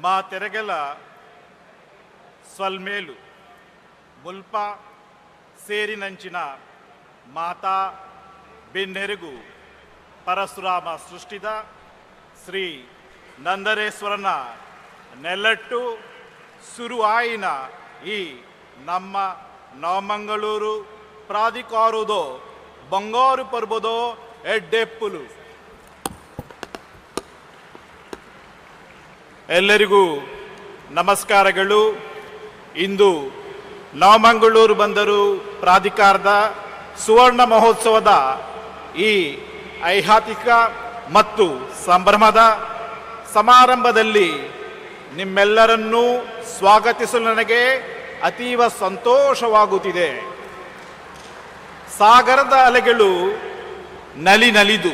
మా తెరగల ಸ್ವಲ್ಮೇಲು ಮುಲ್ಪ ಸೇರಿನಂಚಿನ ಮಾತಾ ಬೆನ್ನೆರೆಗು ಪರಶುರಾಮ ಸೃಷ್ಟಿದ ಶ್ರೀ ನಂದರೇಶ್ವರನ ನೆಲ್ಲಟ್ಟು ಶುರುವಾಯಿನ ಈ ನಮ್ಮ ನವಮಂಗಳೂರು ಪ್ರಾಧಿಕಾರದೋ ಬಂಗಾರು ಪರ್ಬದೋ ಎಡ್ಡೆಪ್ಪುಲು. ಎಲ್ಲರಿಗೂ ನಮಸ್ಕಾರಗಳು. ಇಂದು ನವಮಂಗಳೂರು ಬಂದರು ಪ್ರಾಧಿಕಾರದ ಸುವರ್ಣ ಮಹೋತ್ಸವದ ಈ ಐತಿಹಾಸಿಕ ಮತ್ತು ಸಂಭ್ರಮದ ಸಮಾರಂಭದಲ್ಲಿ ನಿಮ್ಮೆಲ್ಲರನ್ನೂ ಸ್ವಾಗತಿಸಲು ನನಗೆ ಅತೀವ ಸಂತೋಷವಾಗುತ್ತಿದೆ. ಸಾಗರದ ಅಲೆಗಳು ನಲಿದು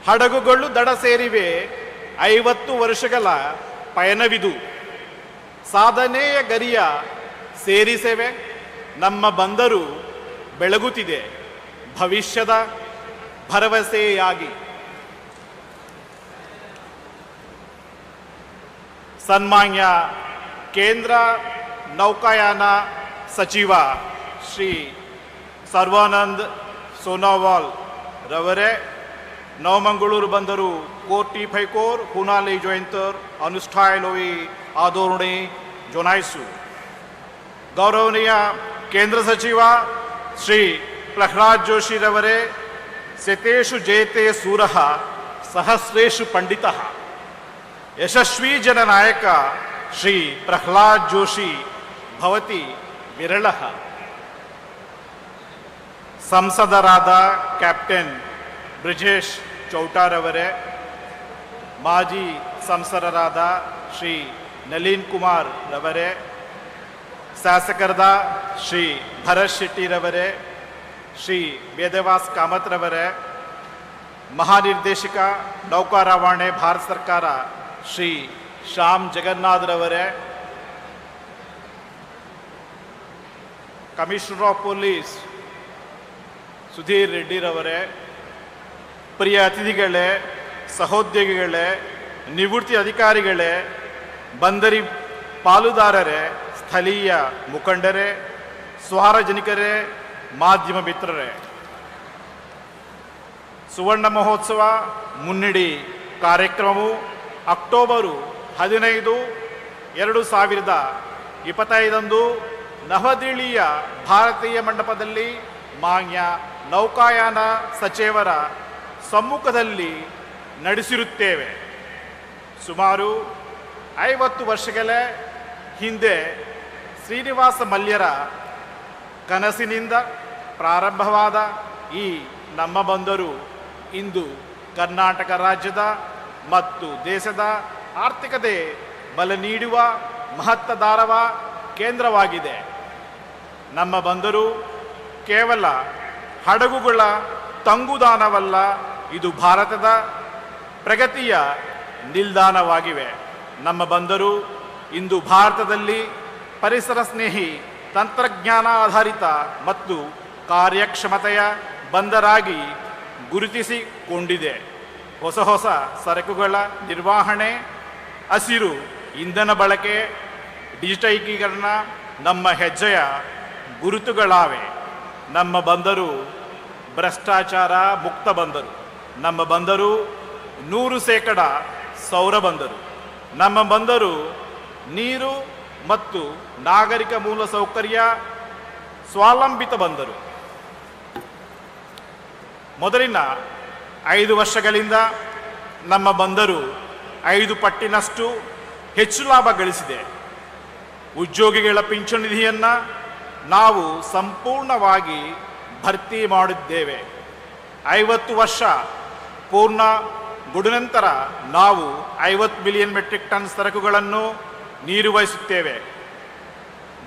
ಹಡಗುಗಳು ದಡ ಸೇರಿವೆ. 50 ವರ್ಷಗಳ ಪಯಣವಿದು. ಸಾಧನೆಯ ಗರಿಯ ಸೇರಿಸೆವೆ. ನಮ್ಮ ಬಂದರು ಬೆಳಗುತ್ತಿದೆ ಭವಿಷ್ಯದ ಭರವಸೆಯಾಗಿ. ಸನ್ಮಾನ್ಯ ಕೇಂದ್ರ ನೌಕಾಯಾನ ಸಚಿವ ಶ್ರೀ ಸರ್ವಾನಂದ್ ಸೋನೋವಾಲ್ ರವರೇ, ನವಮಂಗಳೂರು ಬಂದರು ಕೋಟಿ ಫೈಕೋರ್ ಹುನಾಲಿ ಜೋಯಿಂತರ್ ಅನುಷ್ಠಾಯಲೋಯಿ ಆದೋರಣೆ ಜೊನಾಯಿಸು. ಗೌರವನೀಯ ಕೇಂದ್ರ ಸಚಿವ ಶ್ರೀ ಪ್ರಹ್ಲಾದ್ ಜೋಶಿ ರವರೇ, ಶತೇಷು ಜಯತೆ ಸೂರಃ ಸಹಸ್ರೇಷು ಪಂಡಿತಃ. ಯಶಸ್ವಿ ಜನನಾಯಕ ಶ್ರೀ ಪ್ರಹ್ಲಾದ್ ಜೋಶಿ ಭವತಿ ವಿರಳಃ. ಸಂಸದರಾದ ಕ್ಯಾಪ್ಟನ್ ಬ್ರಿಜೇಶ್ ಚೌಟಾರವರೇ, ಮಾಜಿ ಸಂಸದರಾದ ಶ್ರೀ ನಳಿನ್ ಕುಮಾರ್ ರವರೇ, ಶಾಸಕರಾದ ಶ್ರೀ ಭರತ್ ಶೆಟ್ಟಿರವರೇ, ಶ್ರೀ ವೇದವಾಸ್ ಕಾಮತ್ ರವರೇ, ಮಹಾನಿರ್ದೇಶಕ ನೌಕಾ ರವಾಣೆ ಭಾರತ ಸರ್ಕಾರ ಶ್ರೀ ಶ್ಯಾಮ್ ಜಗನ್ನಾಥ್ ರವರೇ, commissioner of police Sudhir Reddy ರವರೇ, ಪ್ರಿಯ ಅತಿಥಿಗಳೇ, ಸಹೋದ್ಯೋಗಿಗಳೇ, ನಿವೃತ್ತಿ ಅಧಿಕಾರಿಗಳೇ, ಬಂದರಿ ಪಾಲುದಾರರೇ, ಸ್ಥಳೀಯ ಮುಖಂಡರೇ, ಸಾರ್ವಜನಿಕರೇ, ಮಾಧ್ಯಮ ಮಿತ್ರರೇ, ಸುವರ್ಣ ಮಹೋತ್ಸವ ಮುನ್ನಿಡಿ ಕಾರ್ಯಕ್ರಮವು ಅಕ್ಟೋಬರು 15, 2025 ನವದೆಹಲಿಯ ಭಾರತೀಯ ಮಂಟಪದಲ್ಲಿ ಮಾನ್ಯ ನೌಕಾಯಾನ ಸಚಿವರ ಸಮ್ಮುಖದಲ್ಲಿ ನಡೆಸಿರುತ್ತೇವೆ. ಸುಮಾರು 50 ವರ್ಷಗಳ ಹಿಂದೆ ಶ್ರೀನಿವಾಸ ಮಲ್ಯರ ಕನಸಿನಿಂದ ಪ್ರಾರಂಭವಾದ ಈ ನಮ್ಮ ಬಂದರು ಇಂದು ಕರ್ನಾಟಕ ರಾಜ್ಯದ ಮತ್ತು ದೇಶದ ಆರ್ಥಿಕತೆ ಬಲ ನೀಡುವ ಮಹತ್ವದಾರವ ಕೇಂದ್ರವಾಗಿದೆ. ನಮ್ಮ ಬಂದರು ಕೇವಲ ಹಡಗುಗಳ ತಂಗುದಾಣವಲ್ಲ, ಇದು ಭಾರತದ ಪ್ರಗತಿಯ ನಿಲ್ದಾಣವಾಗಿವೆ. ನಮ್ಮ ಬಂದರು ಇಂದು ಭಾರತದಲ್ಲಿ ಪರಿಸರ ಸ್ನೇಹಿ, ತಂತ್ರಜ್ಞಾನ ಆಧಾರಿತ ಮತ್ತು ಕಾರ್ಯಕ್ಷಮತೆಯ ಬಂದರಾಗಿ ಗುರುತಿಸಿಕೊಂಡಿದೆ. ಹೊಸ ಹೊಸ ಸರಕುಗಳ ನಿರ್ವಹಣೆ, ಹಸಿರು ಇಂಧನ ಬಳಕೆ, ಡಿಜಿಟೈಕೀಕರಣ ನಮ್ಮ ಹೆಜ್ಜೆಯ ಗುರುತುಗಳಾವೆ. ನಮ್ಮ ಬಂದರು ಭ್ರಷ್ಟಾಚಾರ ಮುಕ್ತ ಬಂದರು. ನಮ್ಮ ಬಂದರು 100% ಸೌರ ಬಂದರು. ನಮ್ಮ ಬಂದರು ನೀರು ಮತ್ತು ನಾಗರಿಕ ಮೂಲಸೌಕರ್ಯ ಸ್ವಾವಲಂಬಿತ ಬಂದರು. ಮೊದಲಿನ 5 ವರ್ಷಗಳಿಂದ ನಮ್ಮ ಬಂದರು 5 ಪಟ್ಟಿನಷ್ಟು ಹೆಚ್ಚು ಲಾಭ ಗಳಿಸಿದೆ. ಉದ್ಯೋಗಿಗಳ ಪಿಂಚಣಿ ನಿಧಿಯನ್ನು ನಾವು ಸಂಪೂರ್ಣವಾಗಿ ಭರ್ತಿ ಮಾಡಿದ್ದೇವೆ. 50 ವರ್ಷ ಪೂರ್ಣಗೊಂಡ ನಂತರ ನಾವು 50 ಮಿಲಿಯನ್ ಮೆಟ್ರಿಕ್ ಟನ್ ಸರಕುಗಳನ್ನು ನಿರ್ವಹಿಸುತ್ತೇವೆ.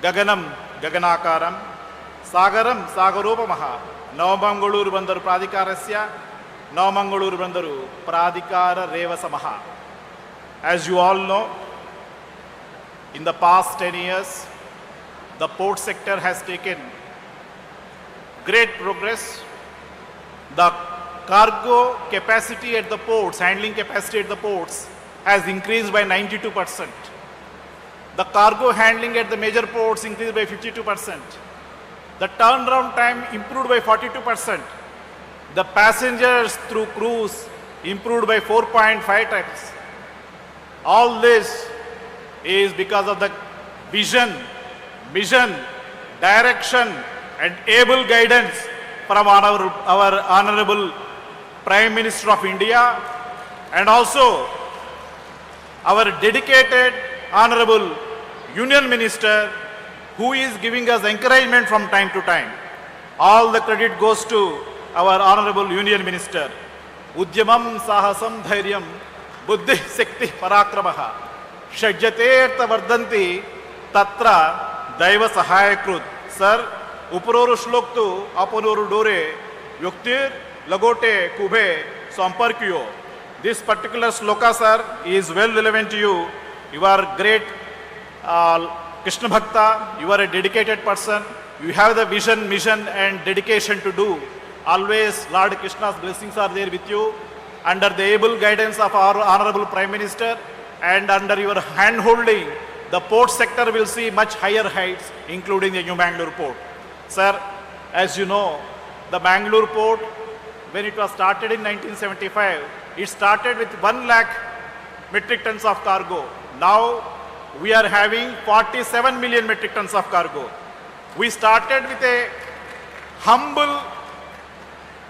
ಗಗನಂ ಗಗನಾಕಾರಂ ಸಾಗರಂ ಸಾಗರೋಪಮಃ ನವಮಂಗಳೂರು ಬಂದರು ಪ್ರಾಧಿಕಾರಸ್ಯ ನವಮಂಗಳೂರು ಬಂದರು ಪ್ರಾಧಿಕಾರ ರೇವಸಮಃ. As you all know, in the past 10 years, the port sector has taken great progress. The cargo capacity at the ports, handling capacity at the ports has increased by 92%. The cargo handling at the major ports increased by 52%. The turnaround time improved by 42%. The passengers through cruise improved by 4.5 times. All this is because of the vision, mission, direction, and able guidance from our Honorable Prime Minister of India, and also our dedicated Honorable Union Minister, who is giving us encouragement from time to time. All the credit goes to our Honorable Union Minister. Udyamam sahasam dhairyam buddhi shakti parakramaha shajyate vardanti tatra daiva sahayakrut. Sir, uparoru shloktu aponoru dore yuktir lagote kubhe samparkyo. This particular sloka, sir, is well relevant to you. You are great Krishna Bhakta, you are a dedicated person. You have the vision, mission and dedication to do. Always Lord Krishna's blessings are there with you. Under the able guidance of our Honorable Prime Minister and under your hand-holding, the port sector will see much higher heights, including the New Bangalore port. Sir, as you know, the Bangalore port, when it was started in 1975, it started with 1 lakh metric tons of cargo. Now, we are having 47 million metric tons of cargo. We started with a humble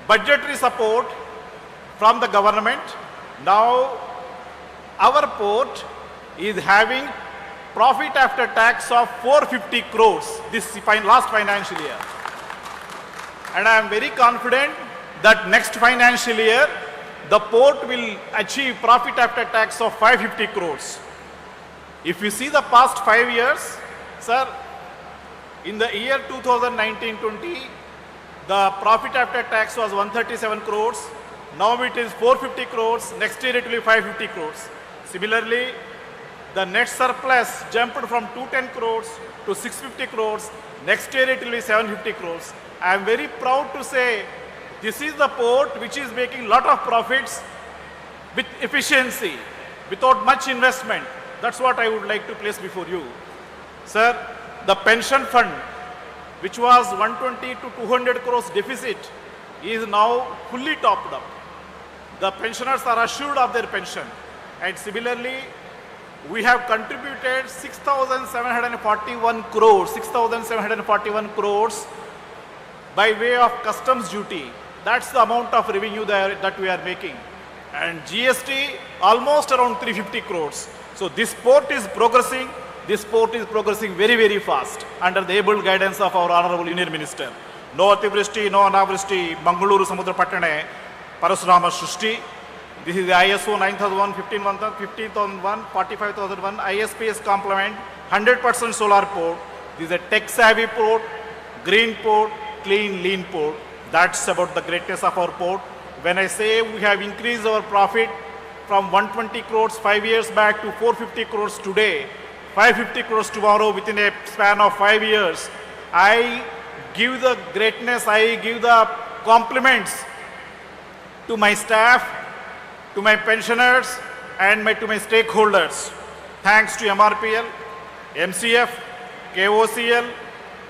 budgetary support from the government. Now, our port is having profit after tax of 450 crores this last financial year. And I am very confident that next financial year, the port will achieve profit after tax of 550 crores. If you see the past 5 years, sir, in the year 2019-20, the profit after tax was 137 crores. Now it is 450 crores. Next year it will be 550 crores. Similarly, the net surplus jumped from 210 crores to 650 crores. Next year it will be 750 crores. I am very proud to say this is the port which is making lot of profits with efficiency, without much investment. That's what I would like to place before you. Sir, the pension fund, which was 120 to 200 crores deficit, is now fully topped up. The pensioners are assured of their pension. And similarly, we have contributed 6,741 crores by way of customs duty. That's the amount of revenue that we are making. And GST almost around 350 crores. So this port is progressing. This port is progressing very, very fast under the able guidance of our Honorable Union Minister. No Ativrishti, no Anavrishti, Mangaluru Samudra Pattane, Parasurama Shushti. This is the ISO 9001, 15001, 45001, ISPS complement, 100% solar port. This is a tech-savvy port, green port, clean, lean port. That's about the greatness of our port. When I say we have increased our profit from 120 crores 5 years back to 450 crores today, 550 crores tomorrow within a span of 5 years, I give the greatness, I give the compliments to my staff, to my pensioners and to my stakeholders. Thanks to MRPL, MCF, KOCL,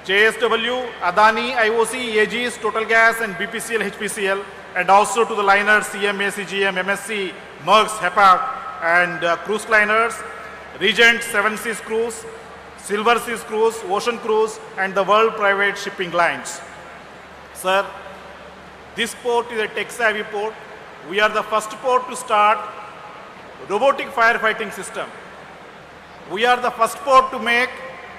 JSW, Adani, IOC, AGS, Total Gas and BPCL, HPCL, and also to the liners CMA, CGM, MSC, Maersk, HEPA and cruise liners, Regent, Seven Seas Cruise, Silver Seas Cruise, Ocean Cruise and the World Private Shipping Lines. Sir, this port is a tech-savvy port. We are the first port to start robotic firefighting system. We are the first port to make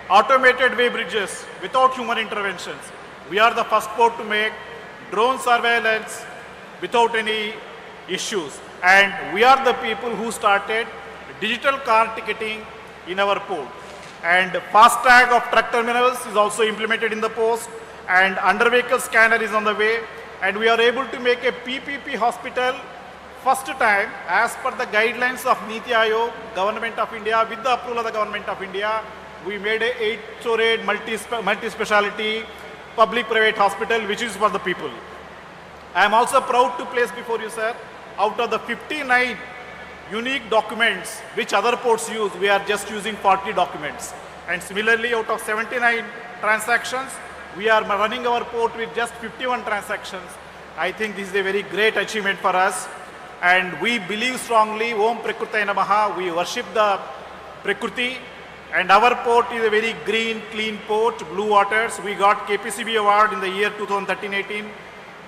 automated way bridges without human interventions. We are the first port to make drone surveillance without any issues. And we are the people who started digital car ticketing in our port. And FASTag of truck terminals is also implemented in the post. And under vehicle scanner is on the way. And we are able to make a PPP hospital first time as per the guidelines of Niti Aayog, Government of India, with the approval of the Government of India. We made a 8-storied multi-speciality public-private hospital which is for the people. I am also proud to place before you, sir, out of the 59 unique documents which other ports use. We are just using 40 documents. And similarly, out of 79 transactions, we are running our port with just 51 transactions. I think this is a very great achievement for us. And we believe strongly, Om Prakrutaya Namaha, we worship the Prakriti. And our port is a very green, clean port, blue waters. We got KPCB award in the year 2013-18,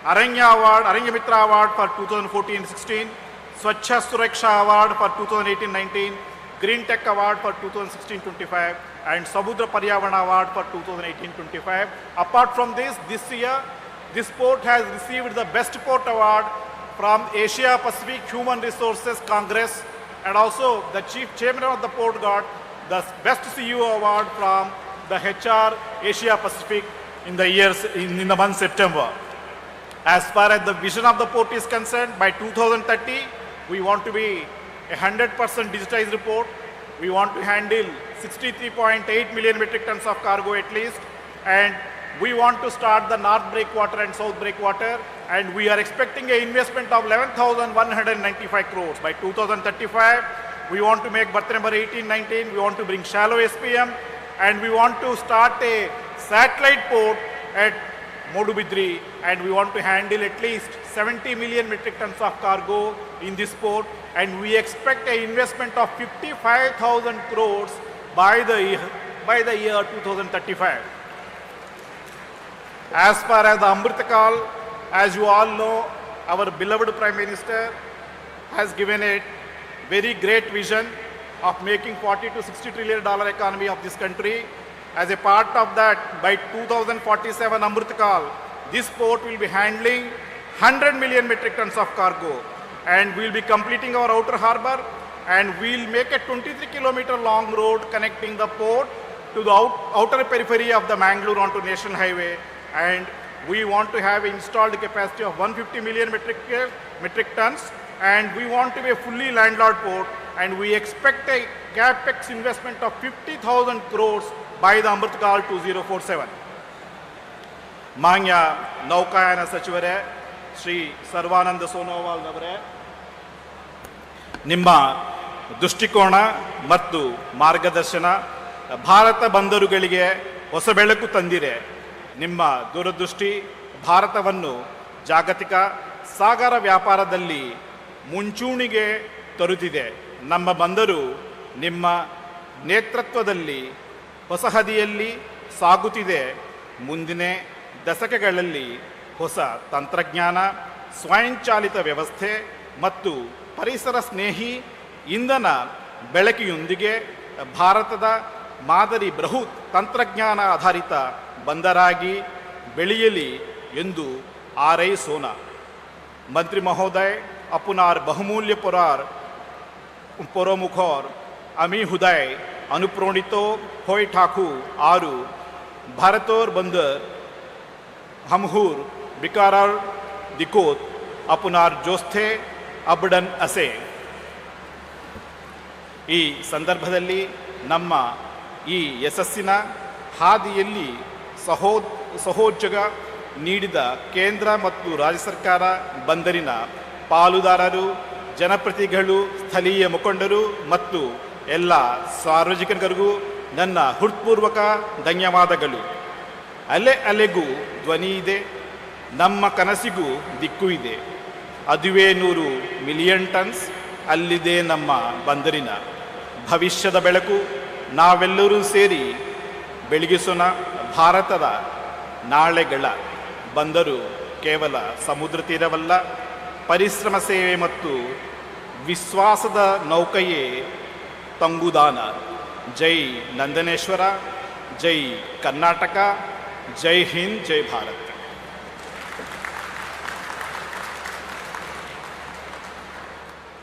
Aranya Mitra award for 2014-16, Swachha Suraksha award for 2018-19, Green Tech award for 2016-25, and Samudra Paryavarana award for 2018-25. Apart from this year, this port has received the Best Port award from Asia Pacific Human Resources Congress, and also the Chief Chairman of the port got the Best CEO award from the HR Asia Pacific in the month September. As far as the vision of the port is concerned, by 2030, we want to be 100% digitized port. We want to handle 63.8 million metric tons of cargo at least, and we want to start the North Breakwater and South Breakwater, and we are expecting an investment of 11,195 crores. By 2035, we want to make berth number 18-19, we want to bring shallow SPM, and we want to start a satellite port at Modubidri, and we want to handle at least 70 million metric tons of cargo in this port, and we expect an investment of 55,000 crores by the year 2035. As far as the Amritakal, as you all know, our beloved Prime Minister has given a very great vision of making $40 to $60 trillion economy of this country. As a part of that, by 2047 Amritakal, this port will be handling 100 million metric tons of cargo, and we will be completing our outer harbor, and we will make a 23-kilometer long road connecting the port to the outer periphery of the Mangalore onto National Highway, and we want to have installed capacity of 150 million metric tons, and we want to be a fully landlord port, and we expect a capex investment of 50,000 crores by the Amritakal 2047. ಮಾನ್ಯ ನೌಕಾಯಾನ ಸಚಿವರೇ, ಶ್ರೀ ಸರ್ವಾನಂದ ಸೋನೋವಾಲ್ ಅವರೇ, ನಿಮ್ಮ ದೃಷ್ಟಿಕೋನ ಮತ್ತು ಮಾರ್ಗದರ್ಶನ ಭಾರತ ಬಂದರುಗಳಿಗೆ ಹೊಸ ಬೆಳಕು ತಂದಿದೆ. ನಿಮ್ಮ ದೂರದೃಷ್ಟಿ ಭಾರತವನ್ನು ಜಾಗತಿಕ ಸಾಗರ ವ್ಯಾಪಾರದಲ್ಲಿ ಮುಂಚೂಣಿಗೆ ತರುತ್ತಿದೆ. ನಮ್ಮ ಬಂದರು ನಿಮ್ಮ ನೇತೃತ್ವದಲ್ಲಿ ಹೊಸ ಹಾದಿಯಲ್ಲಿ ಸಾಗುತ್ತಿದೆ. ಮುಂದಿನ ದಶಕಗಳಲ್ಲಿ ಹೊಸ ತಂತ್ರಜ್ಞಾನ, ಸ್ವಯಂಚಾಲಿತ ವ್ಯವಸ್ಥೆ ಮತ್ತು ಪರಿಸರ ಸ್ನೇಹಿ ಇಂಧನ ಬಳಕೆಯೊಂದಿಗೆ ಭಾರತದ ಮಾದರಿ ಬೃಹತ್ ತಂತ್ರಜ್ಞಾನ ಆಧಾರಿತ ಬಂದರಾಗಿ ಬೆಳೆಯಲಿ ಎಂದು ಹಾರೈಸೋಣ. मंत्री महोदय अपनार बहुमूल्य परोमुखर अमी हुदय अनुप्रणितो होय ठाकू आरु भारतोर बंदर हमहूर बिकारार दिकोत अपनार जोस्थे अबडन असे. ಈ ಸಂದರ್ಭದಲ್ಲಿ ನಮ್ಮ ಈ ಯಶಸ್ಸಿನ ಹಾದಿಯಲ್ಲಿ ಸಹೋದ್ಯೋಗ ನೀಡಿದ ಕೇಂದ್ರ ಮತ್ತು ರಾಜ್ಯ ಸರ್ಕಾರ, ಬಂದರಿನ ಪಾಲುದಾರರು, ಜನಪ್ರತಿನಿಧಿಗಳು, ಸ್ಥಳೀಯ ಮುಖಂಡರು ಮತ್ತು ಎಲ್ಲ ಸಾರ್ವಜನಿಕರಿಗೂ ನನ್ನ ಹೃತ್ಪೂರ್ವಕ ಧನ್ಯವಾದಗಳು. ಅಲೆಗೂ ಧ್ವನಿ ಇದೆ, ನಮ್ಮ ಕನಸಿಗೂ ದಿಕ್ಕು ಇದೆ. ಅದುವೇ 100 ಮಿಲಿಯನ್ ಟನ್ಸ್, ಅಲ್ಲಿದೆ ನಮ್ಮ ಬಂದರಿನ ಭವಿಷ್ಯದ ಬೆಳಕು. ನಾವೆಲ್ಲರೂ ಸೇರಿ ಬೆಳಗಿಸೋಣ ಭಾರತದ ನಾಳೆಗಳ ಬಂದರು. ಕೇವಲ ಸಮುದ್ರ ತೀರವಲ್ಲ, ಪರಿಶ್ರಮ ಸೇವೆ ಮತ್ತು ವಿಶ್ವಾಸದ ನೌಕೆಯೇ ತಂಗುದಾನ. ಜೈ ನಂದನೇಶ್ವರ, ಜೈ ಕರ್ನಾಟಕ, ಜೈ ಹಿಂದ್, ಜೈ ಭಾರತ್.